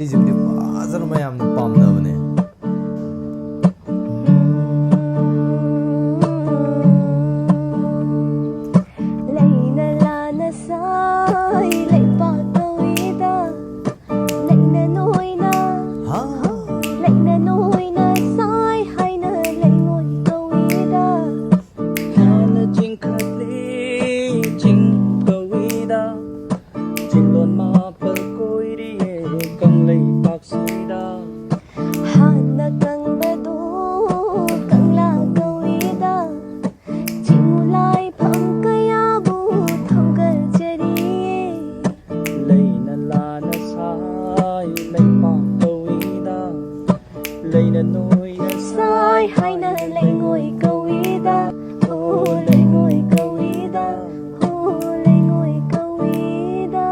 ꯁꯤꯁꯤꯃꯗꯤ ꯐꯖꯅ ꯃꯌꯥꯝꯅ ꯄꯥꯝꯅꯕꯅꯦ. ꯂꯩꯅ ꯂꯥꯅ ꯁꯥꯏ ꯂꯩꯄꯥꯛ ꯀꯧꯏꯗ ꯂꯩꯅ ꯅꯣꯏꯅ ꯂꯩꯅ ꯅꯣꯏꯅ ꯁꯥꯏ ꯍꯥꯏꯅ ꯂꯩꯉꯣꯏ ꯀꯧꯏꯗ ꯍꯥꯟꯅ ꯆꯤꯡꯈꯠꯂꯤ ꯆꯤꯡ ꯀꯧꯏꯗ ꯆꯤꯡꯂꯣꯟ ꯃꯥꯄꯜ ꯀꯣꯏꯔꯤꯌꯦ ꯀꯪꯂꯩꯄꯥꯛꯁꯤꯗ ꯍꯥꯟꯅ ꯀꯪꯕꯗꯨ ꯀꯪꯂꯥ ꯀꯧꯏꯗ ꯆꯤꯡꯂꯥꯏꯐꯝ ꯀꯌꯥꯕꯨ ꯊꯧꯒꯠꯆꯔꯤꯌꯦ ꯂꯩꯅ ꯂꯥꯅ ꯁꯥꯏ ꯂꯩꯄꯥꯛ ꯀꯧꯏꯗ ꯂꯩꯅ ꯅꯣꯏꯅ ꯁꯥꯏ ꯍꯥꯏꯅ ꯂꯩꯉꯣꯏ ꯀꯧꯏꯗ ꯂꯩꯉꯣꯏ ꯀꯧꯏꯗ ꯂꯩꯉꯣꯏ ꯀꯧꯏꯗ.